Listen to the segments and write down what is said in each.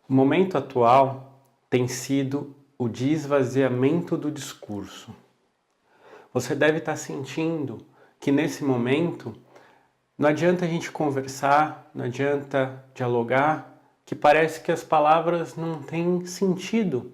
O momento atual tem sido o de esvaziamento do discurso. Você deve estar sentindo que nesse momento não adianta a gente conversar, não adianta dialogar, que parece que as palavras não têm sentido,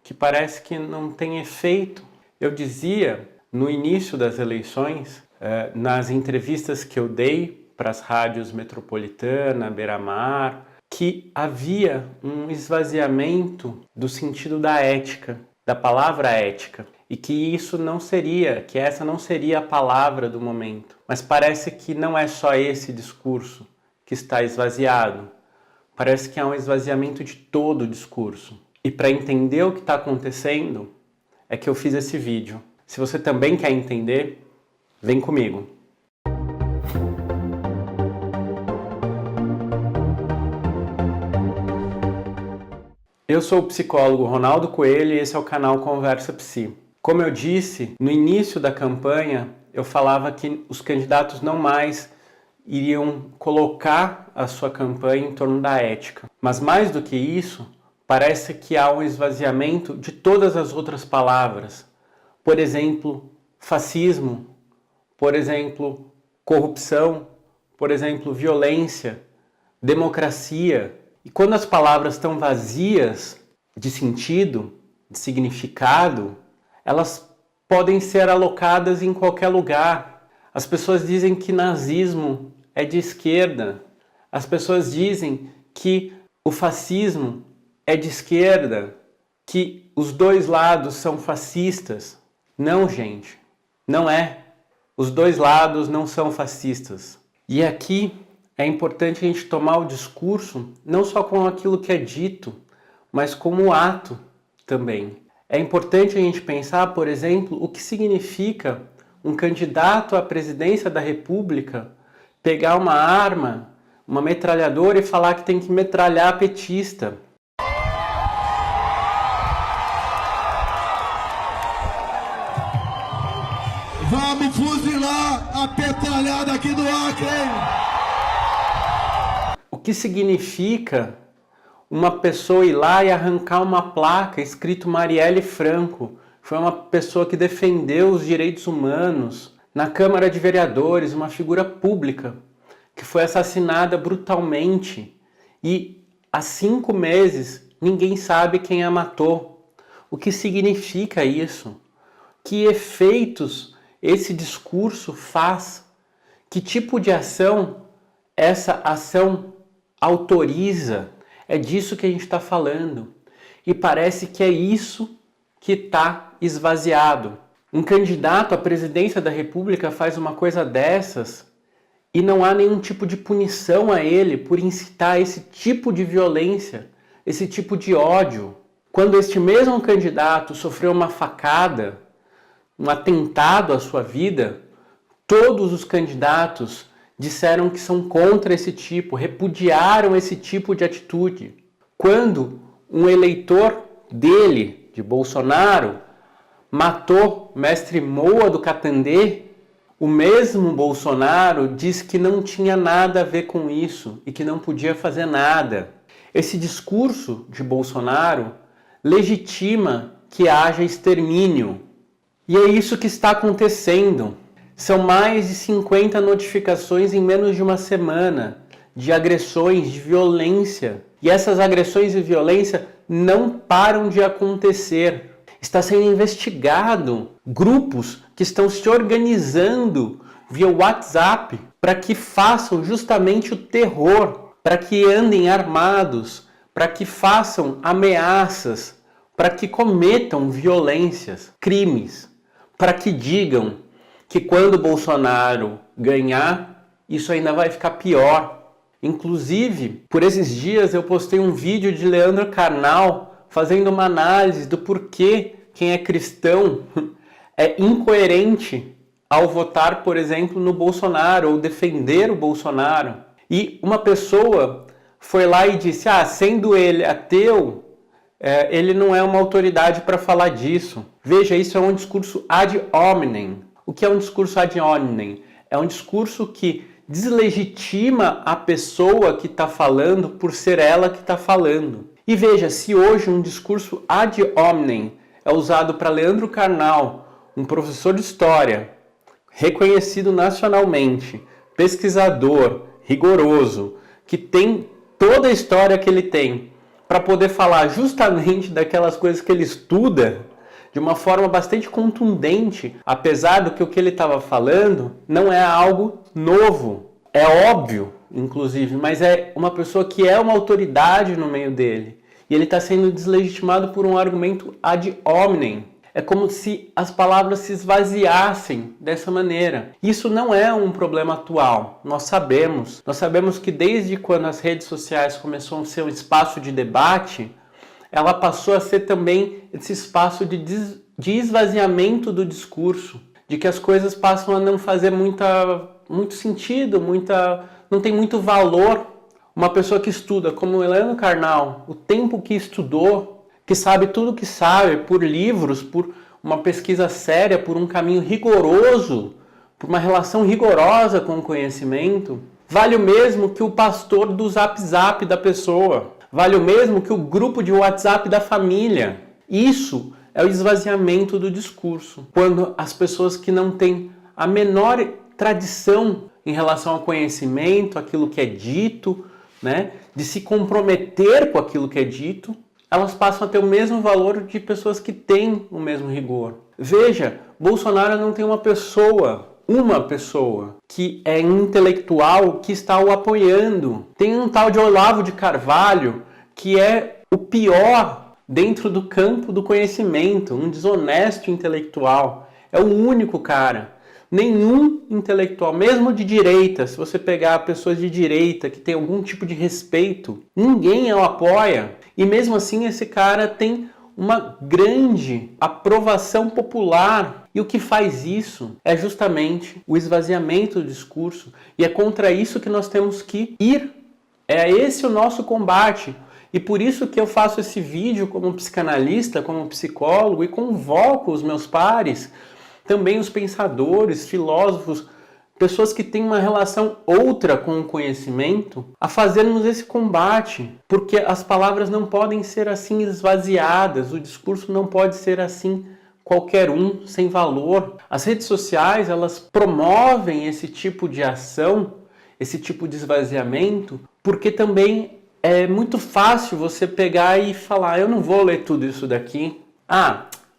que parece que não tem efeito. Eu dizia no início das eleições, nas entrevistas que eu dei para as rádios Metropolitana, Beira-Mar, que havia um esvaziamento do sentido da ética, da palavra ética, e que isso não seria, que essa não seria a palavra do momento. Mas parece que não é só esse discurso que está esvaziado. Parece que há um esvaziamento de todo o discurso. E para entender o que está acontecendo, é que eu fiz esse vídeo. Se você também quer entender, vem comigo. Eu sou o psicólogo Ronaldo Coelho e esse é o canal Conversa Psi. Como eu disse, no início da campanha, eu falava que os candidatos não mais iriam colocar a sua campanha em torno da ética. Mas mais do que isso, parece que há um esvaziamento de todas as outras palavras. Por exemplo, fascismo, por exemplo, corrupção, por exemplo, violência, democracia. E quando as palavras estão vazias de sentido, de significado, elas podem ser alocadas em qualquer lugar. As pessoas dizem que nazismo é de esquerda. As pessoas dizem que o fascismo é de esquerda, que os dois lados são fascistas. Não, gente, não é. Os dois lados não são fascistas. E aqui é importante a gente tomar o discurso não só com aquilo que é dito, mas como ato também. É importante a gente pensar, por exemplo, o que significa um candidato à presidência da República pegar uma arma, uma metralhadora e falar que tem que metralhar petista. Vamos fuzilar a petralhada aqui do Acre! O que significa uma pessoa ir lá e arrancar uma placa escrito Marielle Franco? Foi uma pessoa que defendeu os direitos humanos na Câmara de Vereadores, uma figura pública que foi assassinada brutalmente e há 5 meses ninguém sabe quem a matou. O que significa isso? Que efeitos esse discurso faz? Que tipo de ação essa ação autoriza? É disso que a gente está falando. E parece que é isso que está esvaziado. Um candidato à presidência da República faz uma coisa dessas e não há nenhum tipo de punição a ele por incitar esse tipo de violência, esse tipo de ódio. Quando este mesmo candidato sofreu uma facada, um atentado à sua vida, todos os candidatos disseram que são contra esse tipo, repudiaram esse tipo de atitude. Quando um eleitor dele, de Bolsonaro, matou mestre Moa do Catandê, o mesmo Bolsonaro diz que não tinha nada a ver com isso e que não podia fazer nada. Esse discurso de Bolsonaro legitima que haja extermínio. E é isso que está acontecendo. São mais de 50 notificações em menos de uma semana de agressões, de violência. E essas agressões e violência não param de acontecer. Está sendo investigado grupos que estão se organizando via WhatsApp para que façam justamente o terror, para que andem armados, para que façam ameaças, para que cometam violências, crimes, para que digam que quando Bolsonaro ganhar, isso ainda vai ficar pior. Inclusive, por esses dias eu postei um vídeo de Leandro Carnal fazendo uma análise do porquê quem é cristão é incoerente ao votar, por exemplo, no Bolsonaro ou defender o Bolsonaro. E uma pessoa foi lá e disse, sendo ele ateu, ele não é uma autoridade para falar disso. Veja, isso é um discurso ad hominem. O que é um discurso ad hominem? É um discurso que deslegitima a pessoa que está falando por ser ela que está falando. E veja, se hoje um discurso ad hominem é usado para Leandro Carnal, um professor de história, reconhecido nacionalmente, pesquisador, rigoroso, que tem toda a história que ele tem, para poder falar justamente daquelas coisas que ele estuda, de uma forma bastante contundente, apesar do que o que ele estava falando não é algo novo. É óbvio, inclusive, mas é uma pessoa que é uma autoridade no meio dele. E ele está sendo deslegitimado por um argumento ad hominem. É como se as palavras se esvaziassem dessa maneira. Isso não é um problema atual. Nós sabemos que desde quando as redes sociais começaram a ser um espaço de debate, ela passou a ser também esse espaço de esvaziamento do discurso, de que as coisas passam a não fazer muito sentido, não tem muito valor. Uma pessoa que estuda, como o Leandro Carnal, o tempo que estudou, que sabe tudo o que sabe, por livros, por uma pesquisa séria, por um caminho rigoroso, por uma relação rigorosa com o conhecimento, vale o mesmo que o pastor do Zap Zap da pessoa, vale o mesmo que o grupo de WhatsApp da família. Isso é o esvaziamento do discurso, quando as pessoas que não têm a menor tradição em relação ao conhecimento, aquilo que é dito, né, de se comprometer com aquilo que é dito, elas passam a ter o mesmo valor de pessoas que têm o mesmo rigor. Veja, Bolsonaro não tem uma pessoa que é intelectual que está o apoiando. Tem um tal de Olavo de Carvalho que é o pior dentro do campo do conhecimento, um desonesto intelectual. É o único cara. Nenhum intelectual, mesmo de direita, se você pegar pessoas de direita que tem algum tipo de respeito, ninguém o apoia. E mesmo assim esse cara tem uma grande aprovação popular. E o que faz isso é justamente o esvaziamento do discurso. E é contra isso que nós temos que ir. É esse o nosso combate. E por isso que eu faço esse vídeo como psicanalista, como psicólogo, e convoco os meus pares, também os pensadores, filósofos, pessoas que têm uma relação outra com o conhecimento, a fazermos esse combate, porque as palavras não podem ser assim esvaziadas, o discurso não pode ser assim qualquer um, sem valor. As redes sociais, elas promovem esse tipo de ação, esse tipo de esvaziamento, porque também é muito fácil você pegar e falar, eu não vou ler tudo isso daqui.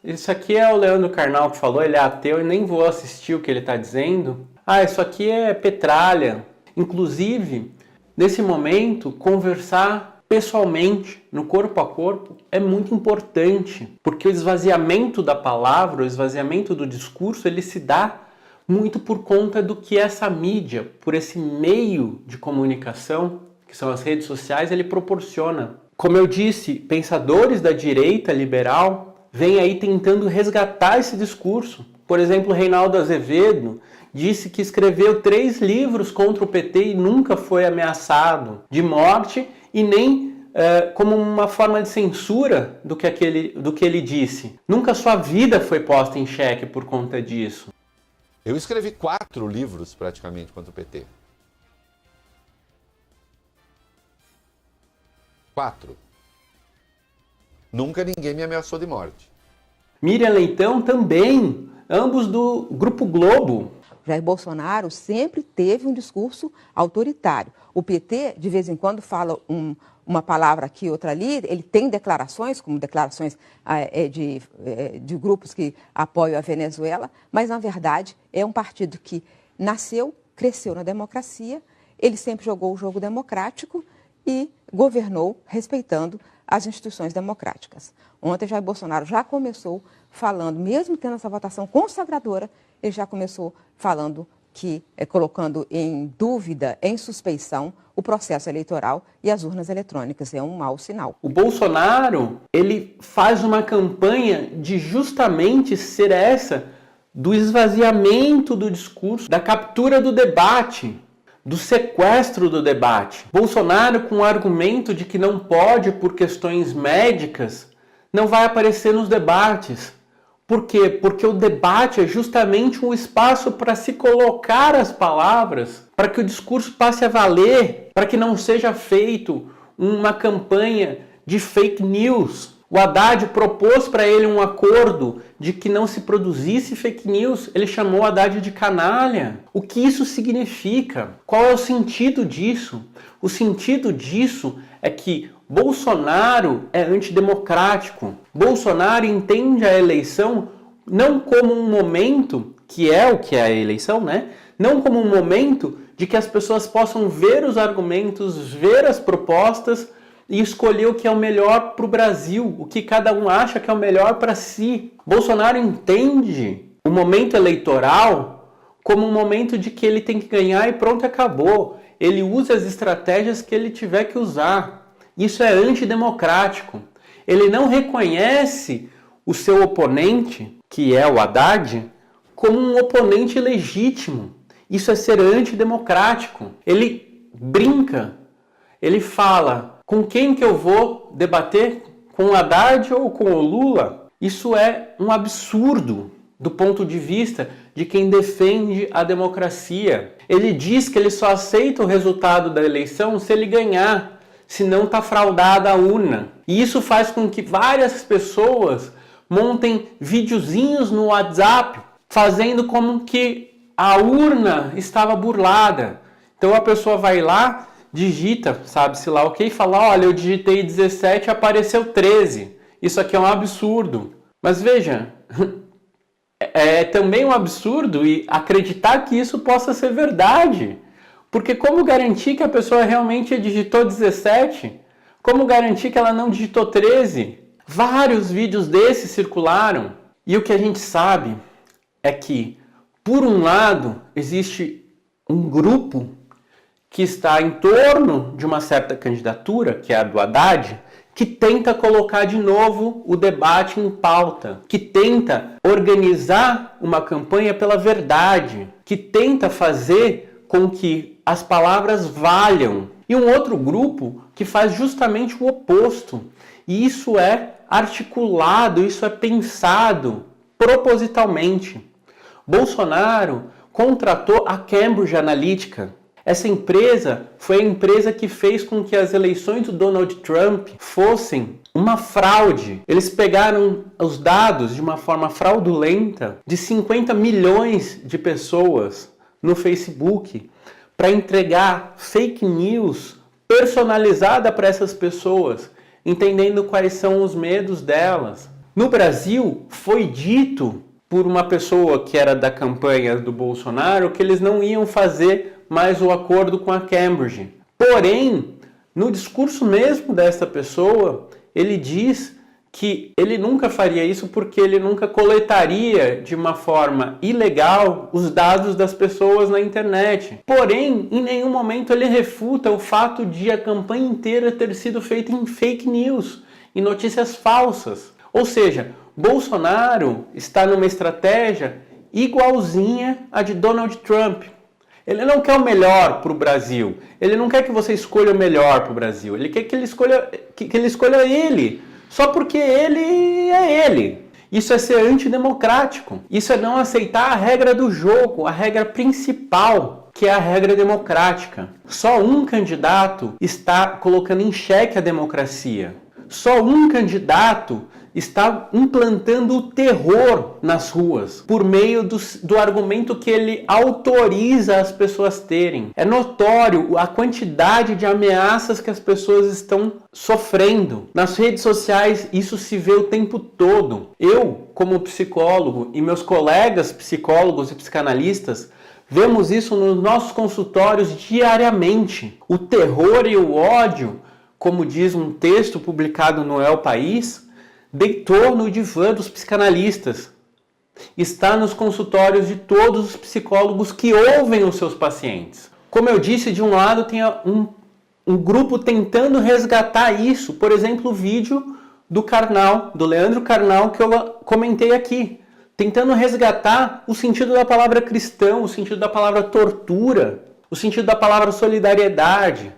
Isso aqui é o Leandro Carnal que falou, ele é ateu e nem vou assistir o que ele está dizendo. Isso aqui é petralha. Inclusive, nesse momento, conversar pessoalmente, no corpo a corpo, é muito importante. Porque o esvaziamento da palavra, o esvaziamento do discurso, ele se dá muito por conta do que essa mídia, por esse meio de comunicação, que são as redes sociais, ele proporciona. Como eu disse, pensadores da direita liberal vem aí tentando resgatar esse discurso. Por exemplo, Reinaldo Azevedo disse que escreveu 3 livros contra o PT e nunca foi ameaçado de morte e nem como uma forma de censura do que ele disse. Nunca sua vida foi posta em xeque por conta disso. Eu escrevi 4 livros praticamente contra o PT. 4. Nunca ninguém me ameaçou de morte. Miriam Leitão também, ambos do Grupo Globo. Jair Bolsonaro sempre teve um discurso autoritário. O PT, de vez em quando, fala uma palavra aqui, outra ali. Ele tem declarações, como declarações de grupos que apoiam a Venezuela, mas, na verdade, é um partido que nasceu, cresceu na democracia, ele sempre jogou o jogo democrático e governou respeitando as instituições democráticas. Ontem, Jair Bolsonaro já começou falando, mesmo tendo essa votação consagradora, ele já começou falando que, colocando em dúvida, em suspeição, o processo eleitoral e as urnas eletrônicas. É um mau sinal. O Bolsonaro, ele faz uma campanha de justamente ser essa, do esvaziamento do discurso, da captura do debate, do sequestro do debate. Bolsonaro, com o argumento de que não pode por questões médicas, não vai aparecer nos debates. Por quê? Porque o debate é justamente um espaço para se colocar as palavras, para que o discurso passe a valer, para que não seja feito uma campanha de fake news. O Haddad propôs para ele um acordo de que não se produzisse fake news. Ele chamou o Haddad de canalha. O que isso significa? Qual é o sentido disso? O sentido disso é que Bolsonaro é antidemocrático. Bolsonaro entende a eleição não como um momento, que é o que é a eleição, né? Não como um momento de que as pessoas possam ver os argumentos, ver as propostas e escolher o que é o melhor para o Brasil, o que cada um acha que é o melhor para si. Bolsonaro entende o momento eleitoral como um momento de que ele tem que ganhar e pronto, acabou. Ele usa as estratégias que ele tiver que usar. Isso é antidemocrático. Ele não reconhece o seu oponente, que é o Haddad, como um oponente legítimo. Isso é ser antidemocrático. Ele brinca, ele fala: com quem que eu vou debater? Com o Haddad ou com o Lula? Isso é um absurdo do ponto de vista de quem defende a democracia. Ele diz que ele só aceita o resultado da eleição se ele ganhar, senão está fraudada a urna. E isso faz com que várias pessoas montem videozinhos no WhatsApp, fazendo como que a urna estava burlada. Então a pessoa vai lá, digita, sabe-se lá o que, e fala: olha, eu digitei 17 e apareceu 13. Isso aqui é um absurdo. Mas veja, é também um absurdo e acreditar que isso possa ser verdade. Porque como garantir que a pessoa realmente digitou 17? Como garantir que ela não digitou 13? Vários vídeos desses circularam. E o que a gente sabe é que, por um lado, existe um grupo que está em torno de uma certa candidatura, que é a do Haddad, que tenta colocar de novo o debate em pauta, que tenta organizar uma campanha pela verdade, que tenta fazer com que as palavras valham. E um outro grupo que faz justamente o oposto. E isso é articulado, isso é pensado propositalmente. Bolsonaro contratou a Cambridge Analytica. Essa empresa foi a empresa que fez com que as eleições do Donald Trump fossem uma fraude. Eles pegaram os dados de uma forma fraudulenta de 50 milhões de pessoas no Facebook para entregar fake news personalizada para essas pessoas, entendendo quais são os medos delas. No Brasil, foi dito por uma pessoa que era da campanha do Bolsonaro que eles não iam fazer mais o acordo com a Cambridge. Porém, no discurso mesmo dessa pessoa, ele diz que ele nunca faria isso porque ele nunca coletaria de uma forma ilegal os dados das pessoas na internet. Porém, em nenhum momento ele refuta o fato de a campanha inteira ter sido feita em fake news, em notícias falsas. Ou seja, Bolsonaro está numa estratégia igualzinha à de Donald Trump. Ele não quer o melhor para o Brasil. Ele não quer que você escolha o melhor para o Brasil. Ele quer que ele escolha ele. Só porque ele é ele. Isso é ser antidemocrático. Isso é não aceitar a regra do jogo, a regra principal, que é a regra democrática. Só um candidato está colocando em xeque a democracia. Só um candidato está implantando o terror nas ruas por meio do argumento que ele autoriza as pessoas terem. É notório a quantidade de ameaças que as pessoas estão sofrendo. Nas redes sociais isso se vê o tempo todo. Eu, como psicólogo, e meus colegas psicólogos e psicanalistas vemos isso nos nossos consultórios diariamente. O terror e o ódio, como diz um texto publicado no El País, deitou no divã dos psicanalistas. Está nos consultórios de todos os psicólogos que ouvem os seus pacientes. Como eu disse, de um lado tem um grupo tentando resgatar isso. Por exemplo, o vídeo do Karnal, do Leandro Carnal, que eu comentei aqui. Tentando resgatar o sentido da palavra cristão, o sentido da palavra tortura, o sentido da palavra solidariedade.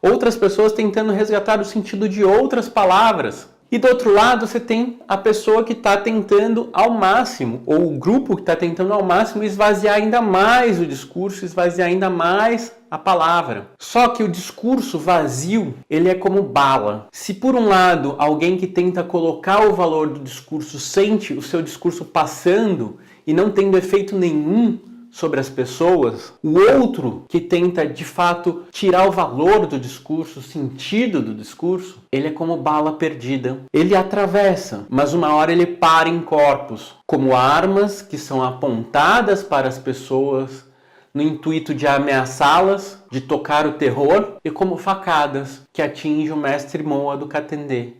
Outras pessoas tentando resgatar o sentido de outras palavras. E do outro lado você tem a pessoa que está tentando ao máximo, ou o grupo que está tentando ao máximo esvaziar ainda mais o discurso, esvaziar ainda mais a palavra. Só que o discurso vazio, ele é como bala. Se por um lado alguém que tenta colocar o valor do discurso sente o seu discurso passando e não tendo efeito nenhum sobre as pessoas, o outro que tenta de fato tirar o valor do discurso, o sentido do discurso, ele é como bala perdida. Ele atravessa, mas uma hora ele para em corpos, como armas que são apontadas para as pessoas no intuito de ameaçá-las, de tocar o terror, e como facadas que atingem o mestre Moa do Catendê.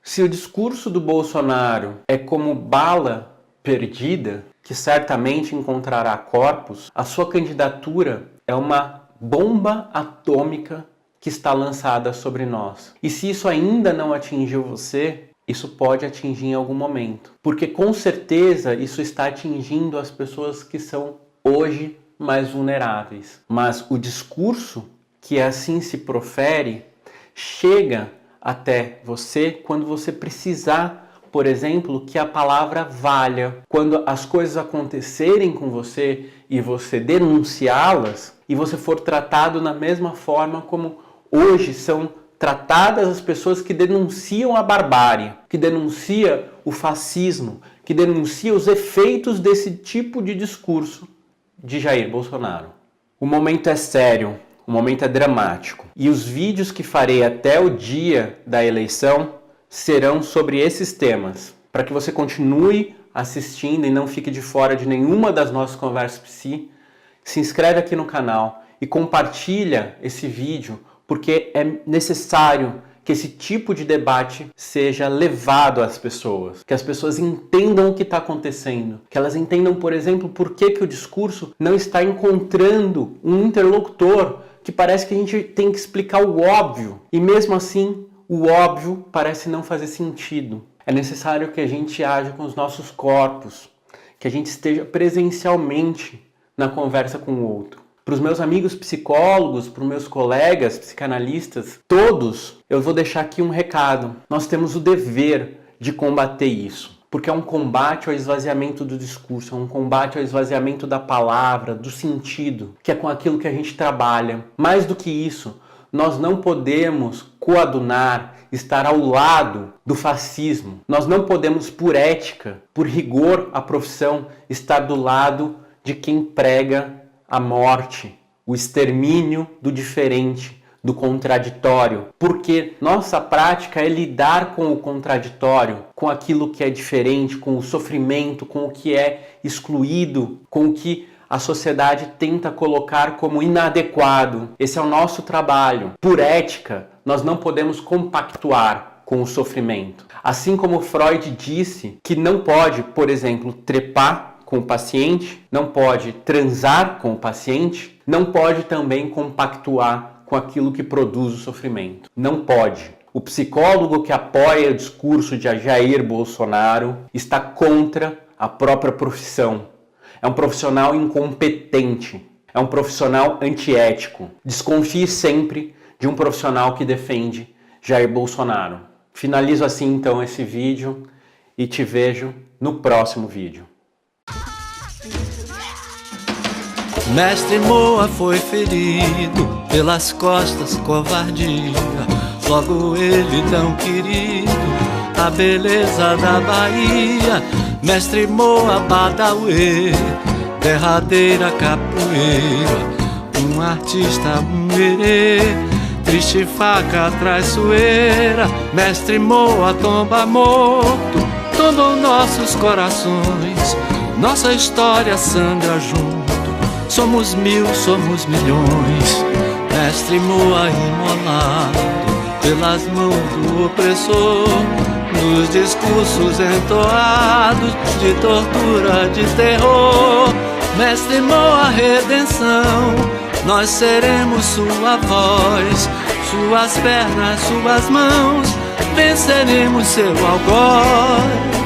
Se o discurso do Bolsonaro é como bala perdida, que certamente encontrará corpos, a sua candidatura é uma bomba atômica que está lançada sobre nós. E se isso ainda não atingiu você, isso pode atingir em algum momento. Porque com certeza isso está atingindo as pessoas que são hoje mais vulneráveis. Mas o discurso que assim se profere chega até você quando você precisar, por exemplo, que a palavra valha. Quando as coisas acontecerem com você e você denunciá-las, e você for tratado na mesma forma como hoje são tratadas as pessoas que denunciam a barbárie, que denunciam o fascismo, que denunciam os efeitos desse tipo de discurso de Jair Bolsonaro. O momento é sério, o momento é dramático. E os vídeos que farei até o dia da eleição serão sobre esses temas, para que você continue assistindo e não fique de fora de nenhuma das nossas conversas psi. Se inscreve aqui no canal e compartilha esse vídeo, porque é necessário que esse tipo de debate seja levado às pessoas, que as pessoas entendam o que está acontecendo, que elas entendam, por exemplo, por que o discurso não está encontrando um interlocutor, que parece que a gente tem que explicar o óbvio, e mesmo assim o óbvio parece não fazer sentido. É necessário que a gente aja com os nossos corpos, que a gente esteja presencialmente na conversa com o outro. Para os meus amigos psicólogos, para os meus colegas psicanalistas, todos, eu vou deixar aqui um recado. Nós temos o dever de combater isso, porque é um combate ao esvaziamento do discurso, é um combate ao esvaziamento da palavra, do sentido, que é com aquilo que a gente trabalha. Mais do que isso, nós não podemos coadunar, estar ao lado do fascismo. Nós não podemos, por ética, por rigor à profissão, estar do lado de quem prega a morte, o extermínio do diferente, do contraditório. Porque nossa prática é lidar com o contraditório, com aquilo que é diferente, com o sofrimento, com o que é excluído, com o que a sociedade tenta colocar como inadequado. Esse é o nosso trabalho. Por ética, nós não podemos compactuar com o sofrimento. Assim como Freud disse que não pode, por exemplo, trepar com o paciente, não pode transar com o paciente, não pode também compactuar com aquilo que produz o sofrimento. Não pode. O psicólogo que apoia o discurso de Jair Bolsonaro está contra a própria profissão. É um profissional incompetente, é um profissional antiético. Desconfie sempre de um profissional que defende Jair Bolsonaro. Finalizo assim então esse vídeo e te vejo no próximo vídeo. Mestre Moa foi ferido pelas costas, covardia. Logo ele tão querido, a beleza da Bahia. Mestre Moa Badauê, derradeira capoeira, um artista muerê, triste faca traiçoeira. Mestre Moa tomba morto, tombam nossos corações, nossa história sangra junto. Somos mil, somos milhões. Mestre Moa imolado pelas mãos do opressor, nos discursos entoados de tortura, de terror. Mestre Moa redenção, nós seremos sua voz, suas pernas, suas mãos, venceremos seu algoz.